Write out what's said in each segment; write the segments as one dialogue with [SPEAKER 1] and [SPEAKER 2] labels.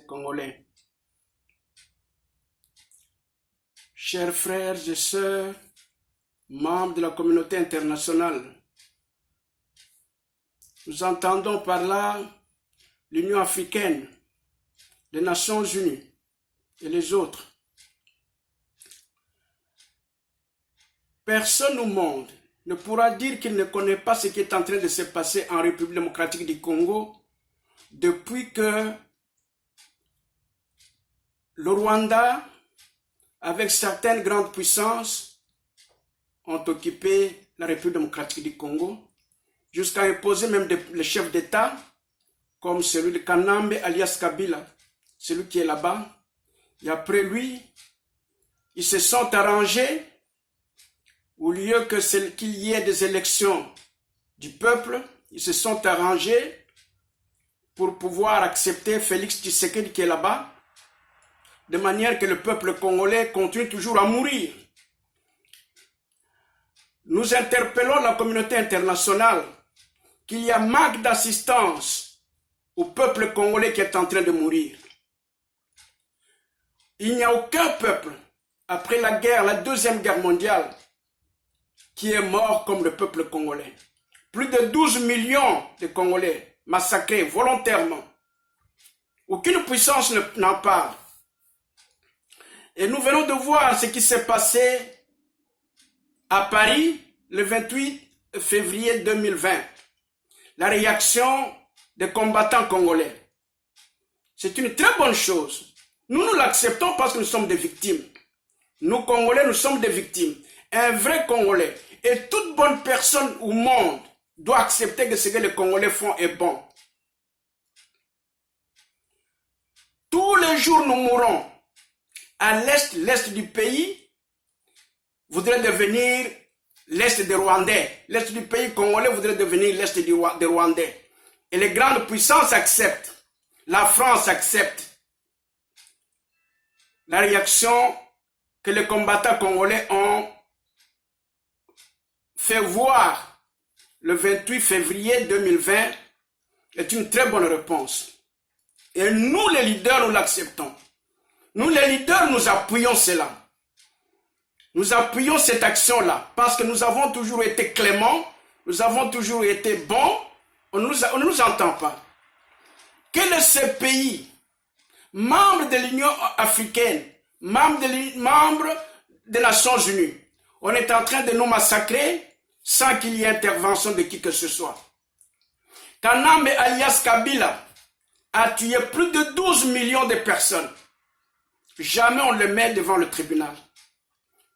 [SPEAKER 1] Congolais. Chers frères et sœurs, membres de la communauté internationale, nous entendons par là l'Union africaine, les Nations unies et les autres. Personne au monde ne pourra dire qu'il ne connaît pas ce qui est en train de se passer en République démocratique du Congo depuis que le Rwanda, avec certaines grandes puissances, ont occupé la République démocratique du Congo, jusqu'à imposer même les chefs d'État, comme celui de Kanambe alias Kabila, celui qui est là-bas. Et après lui, ils se sont arrangés, au lieu qu'il y ait des élections du peuple, ils se sont arrangés pour pouvoir accepter Félix Tshisekedi qui est là-bas, de manière que le peuple congolais continue toujours à mourir. Nous interpellons la communauté internationale qu'il y a manque d'assistance au peuple congolais qui est en train de mourir. Il n'y a aucun peuple, après la guerre, la Deuxième Guerre mondiale, qui est mort comme le peuple congolais. Plus de 12 millions de Congolais massacrés volontairement. Aucune puissance n'en parle. Et nous venons de voir ce qui s'est passé à Paris le 28 février 2020. La réaction des combattants congolais. C'est une très bonne chose. Nous l'acceptons parce que nous sommes des victimes. Nous, Congolais, nous sommes des victimes. Un vrai Congolais et toute bonne personne au monde doit accepter que ce que les Congolais font est bon. Tous les jours, nous mourons. À l'est du pays, voudrait devenir l'est des Rwandais. L'est du pays congolais voudrait devenir l'est des Rwandais. Et les grandes puissances acceptent. La France accepte. La réaction que les combattants congolais ont fait voir le 28 février 2020 est une très bonne réponse. Et nous, les leaders, nous l'acceptons. Nous, les leaders, nous appuyons cela. Nous appuyons cette action-là parce que nous avons toujours été cléments, nous avons toujours été bons, on ne nous entend pas. Quel est ce pays, membre de l'Union africaine, membre des Nations unies? On est en train de nous massacrer sans qu'il y ait intervention de qui que ce soit. Kanambe alias Kabila a tué plus de 12 millions de personnes. Jamais on le met devant le tribunal.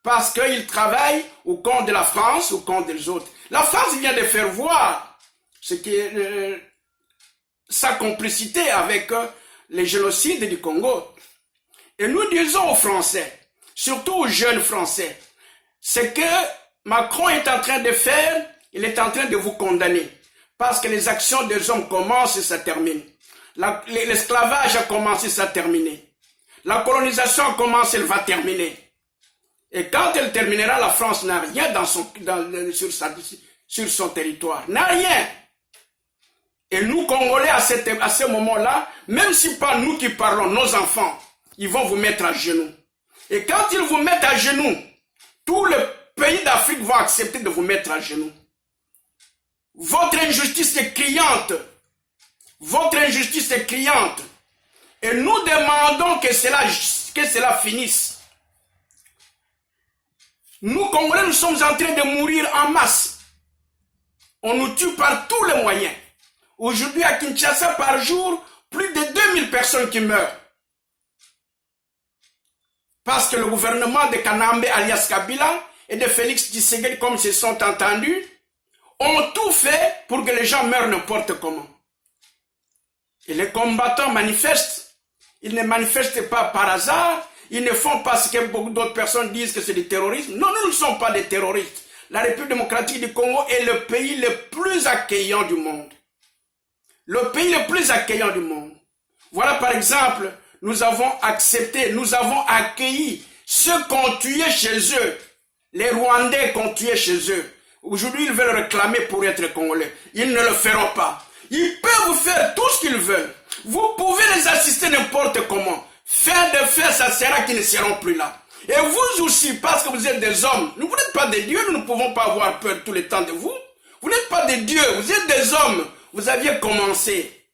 [SPEAKER 1] Parce qu'il travaille au compte de la France, au compte des autres. La France vient de faire voir ce qui est, sa complicité avec les génocides du Congo. Et nous disons aux Français, surtout aux jeunes Français, ce que Macron est en train de faire, il est en train de vous condamner. Parce que les actions des hommes commencent et ça termine. L'esclavage a commencé, ça a terminé. La colonisation a commencé, elle va terminer. Et quand elle terminera, la France n'a rien sur son territoire. N'a rien. Et nous, Congolais, à ce moment-là, même si pas nous qui parlons, nos enfants, ils vont vous mettre à genoux. Et quand ils vous mettent à genoux, tous les pays d'Afrique vont accepter de vous mettre à genoux. Votre injustice est criante. Votre injustice est criante. Et nous demandons que cela finisse. Nous, Congolais, nous sommes en train de mourir en masse. On nous tue par tous les moyens. Aujourd'hui, à Kinshasa, par jour, plus de 2000 personnes qui meurent. Parce que le gouvernement de Kanambe alias Kabila et de Félix Tshisekedi, comme ils se sont entendus, ont tout fait pour que les gens meurent n'importe comment. Et les combattants manifestent. Ils ne manifestent pas par hasard. Ils ne font pas ce que beaucoup d'autres personnes disent que c'est du terrorisme. Non, nous ne sommes pas des terroristes. La République démocratique du Congo est le pays le plus accueillant du monde. Le pays le plus accueillant du monde. Voilà par exemple, nous avons accepté, nous avons accueilli ceux qu'on tuait chez eux. Les Rwandais qu'on tuait chez eux. Aujourd'hui, ils veulent réclamer pour être Congolais. Ils ne le feront pas. Ils peuvent faire tout ce qu'ils veulent. Vous pouvez les assister n'importe comment. Faire de faire, ça sera qu'ils ne seront plus là. Et vous aussi, parce que vous êtes des hommes, vous n'êtes pas des dieux, nous ne pouvons pas avoir peur tout le temps de vous. Vous n'êtes pas des dieux, vous êtes des hommes. Vous aviez commencé.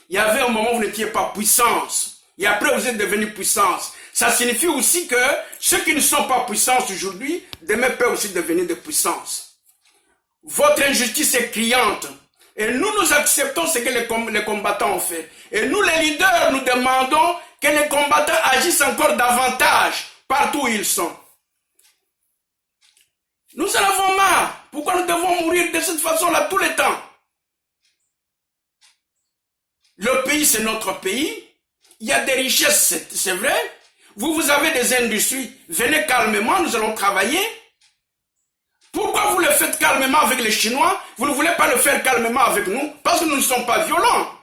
[SPEAKER 1] Il y avait un moment où vous n'étiez pas puissance. Et après, vous êtes devenu puissance. Ça signifie aussi que ceux qui ne sont pas puissance aujourd'hui, demain peuvent aussi devenir de puissance. Votre injustice est criante. Et nous acceptons ce que les combattants ont fait. Et nous, les leaders, nous demandons que les combattants agissent encore davantage partout où ils sont. Nous en avons marre. Pourquoi nous devons mourir de cette façon-là tout le temps? Le pays, c'est notre pays. Il y a des richesses, c'est vrai. Vous avez des industries. Venez calmement, nous allons travailler. Pourquoi vous le faites calmement avec les Chinois? Vous ne voulez pas le faire calmement avec nous? Parce que nous ne sommes pas violents.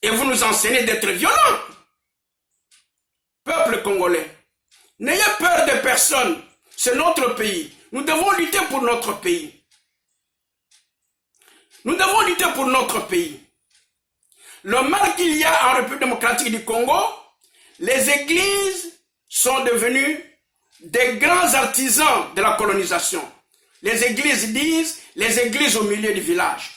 [SPEAKER 1] Et vous nous enseignez d'être violents. Peuple congolais, n'ayez peur de personne. C'est notre pays. Nous devons lutter pour notre pays. Nous devons lutter pour notre pays. Le mal qu'il y a en République démocratique du Congo, les églises sont devenues des grands artisans de la colonisation. Les églises disent les églises au milieu du village.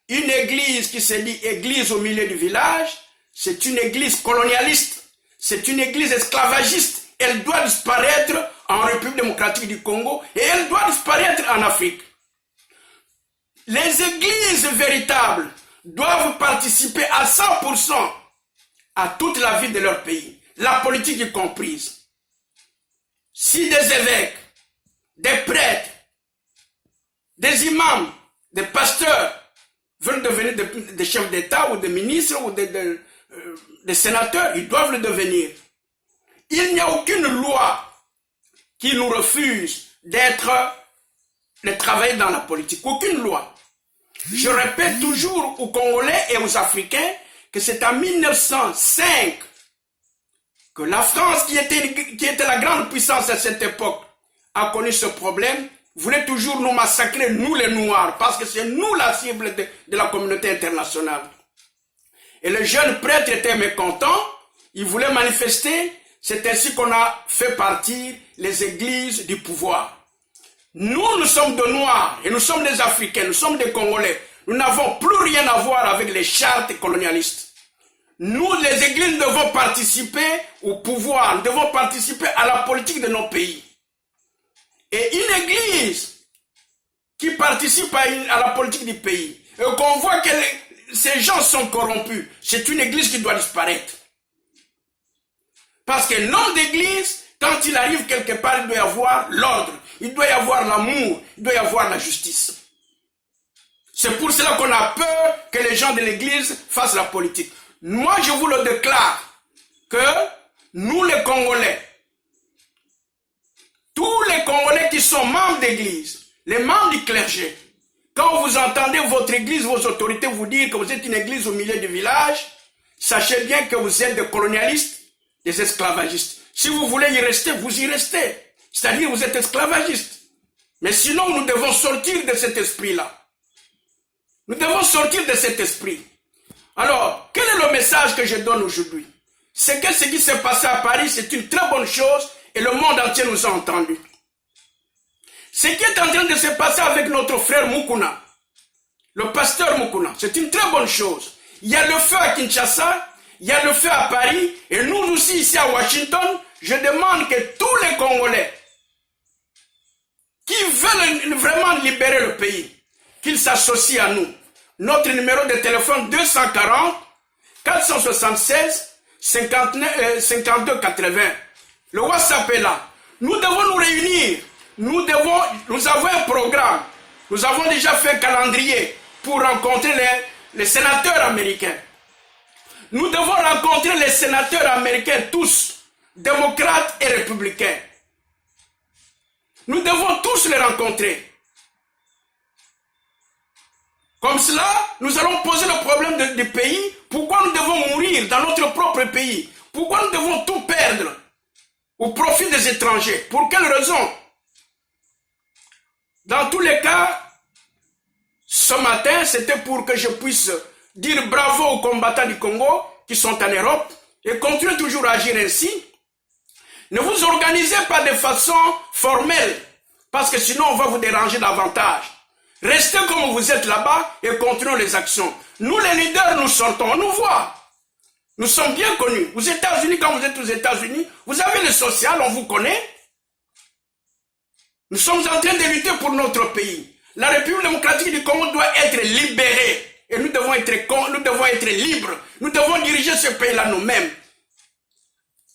[SPEAKER 1] Une église qui se dit église au milieu du village, c'est une église colonialiste, c'est une église esclavagiste. Elle doit disparaître en République démocratique du Congo et elle doit disparaître en Afrique. Les églises véritables doivent participer à 100% à toute la vie de leur pays, la politique y comprise. Si des évêques, des prêtres, des imams, des pasteurs veulent devenir des chefs d'État ou des ministres ou des sénateurs, ils doivent le devenir. Il n'y a aucune loi qui nous refuse de travailler dans la politique. Aucune loi. Je répète toujours aux Congolais et aux Africains que c'est en 1905 que la France, qui était la grande puissance à cette époque, a connu ce problème, voulait toujours nous massacrer, nous les Noirs, parce que c'est nous la cible de la communauté internationale. Et les jeunes prêtres étaient mécontents, ils voulaient manifester, c'est ainsi qu'on a fait partir les églises du pouvoir. Nous sommes de Noirs, et nous sommes des Africains, nous sommes des Congolais. Nous n'avons plus rien à voir avec les chartes colonialistes. Nous, les églises, devons participer au pouvoir, nous devons participer à la politique de nos pays. Et une église qui participe à la politique du pays, et qu'on voit que ces gens sont corrompus, c'est une église qui doit disparaître. Parce qu'un homme d'église, quand il arrive quelque part, il doit y avoir l'ordre, il doit y avoir l'amour, il doit y avoir la justice. C'est pour cela qu'on a peur que les gens de l'église fassent la politique. Moi, je vous le déclare que nous, les Congolais, tous les Congolais qui sont membres d'église, les membres du clergé, quand vous entendez votre église, vos autorités vous dire que vous êtes une église au milieu du village, sachez bien que vous êtes des colonialistes, des esclavagistes. Si vous voulez y rester, vous y restez. C'est-à-dire vous êtes esclavagistes. Mais sinon, nous devons sortir de cet esprit-là. Nous devons sortir de cet esprit. Alors, quel est le message que je donne aujourd'hui? C'est que ce qui s'est passé à Paris, c'est une très bonne chose et le monde entier nous a entendus. Ce qui est en train de se passer avec notre frère Mukuna, le pasteur Mukuna, c'est une très bonne chose. Il y a le feu à Kinshasa, il y a le feu à Paris, et nous aussi ici à Washington, je demande que tous les Congolais qui veulent vraiment libérer le pays, qu'ils s'associent à nous. Notre numéro de téléphone 240 476 52 80. Le WhatsApp est là. Nous devons nous réunir. Nous avons un programme. Nous avons déjà fait un calendrier pour rencontrer les sénateurs américains. Nous devons rencontrer les sénateurs américains tous, démocrates et républicains. Nous devons tous les rencontrer. Comme cela, nous allons poser le problème du pays. Pourquoi nous devons mourir dans notre propre pays? Pourquoi nous devons tout perdre au profit des étrangers? Pour quelle raison? Dans tous les cas, ce matin, c'était pour que je puisse dire bravo aux combattants du Congo qui sont en Europe et continuez toujours à agir ainsi. Ne vous organisez pas de façon formelle, parce que sinon on va vous déranger davantage. Restez comme vous êtes là-bas et continuez les actions. Nous les leaders, nous sortons, on nous voit. Nous sommes bien connus. Aux États-Unis, quand vous êtes aux États-Unis, vous avez le social, on vous connaît. Nous sommes en train de lutter pour notre pays. La République démocratique du Congo doit être libérée. Et nous devons être libres. Nous devons diriger ce pays-là nous-mêmes.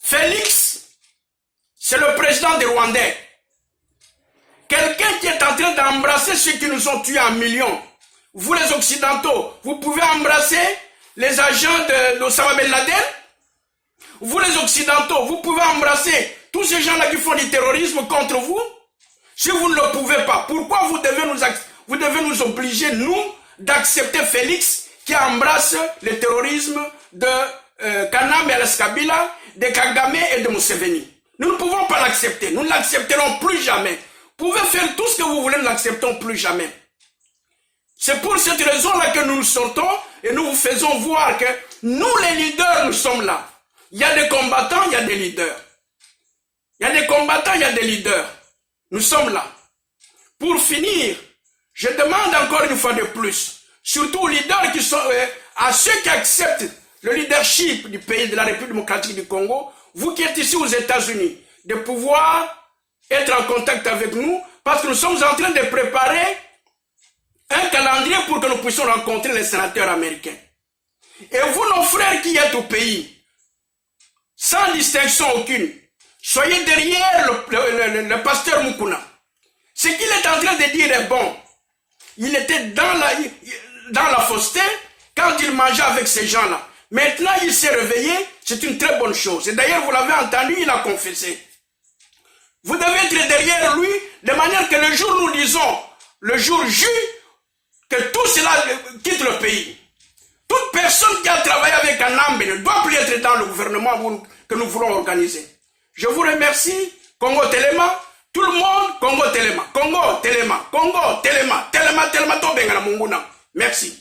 [SPEAKER 1] Félix, c'est le président des Rwandais. Quelqu'un qui est en train d'embrasser ceux qui nous ont tués en millions. Vous les Occidentaux, vous pouvez embrasser les agents d'Osama Ben Laden. Vous les Occidentaux, vous pouvez embrasser tous ces gens-là qui font du terrorisme contre vous. Si vous ne le pouvez pas, pourquoi vous devez nous obliger, nous, d'accepter Félix qui embrasse le terrorisme de Kanam et Kabila, de Kagame et de Museveni? Nous ne pouvons pas l'accepter. Nous ne l'accepterons plus jamais. Vous pouvez faire tout ce que vous voulez, nous ne l'acceptons plus jamais. C'est pour cette raison-là que nous nous sortons et nous vous faisons voir que nous, les leaders, nous sommes là. Il y a des combattants, il y a des leaders. Il y a des combattants, il y a des leaders. Nous sommes là. Pour finir, je demande encore une fois de plus, surtout aux leaders qui sont, à ceux qui acceptent le leadership du pays de la République démocratique du Congo, vous qui êtes ici aux États-Unis, de pouvoir être en contact avec nous, parce que nous sommes en train de préparer un calendrier pour que nous puissions rencontrer les sénateurs américains. Et vous, nos frères qui êtes au pays, sans distinction aucune, soyez derrière le pasteur Mukuna. Ce qu'il est en train de dire est bon. Il était dans la fausseté quand il mangeait avec ces gens-là. Maintenant, il s'est réveillé, c'est une très bonne chose. Et d'ailleurs, vous l'avez entendu, il a confessé. Vous devez être derrière lui, de manière que le jour, nous disons, le jour J, que tout cela quitte le pays. Toute personne qui a travaillé avec un âme ne doit plus être dans le gouvernement que nous voulons organiser. Je vous remercie, Congo Telema, tout le monde, Congo Telema, Congo Telema, Congo Telema, Telema, Telema, Tobengana Munguna. Merci.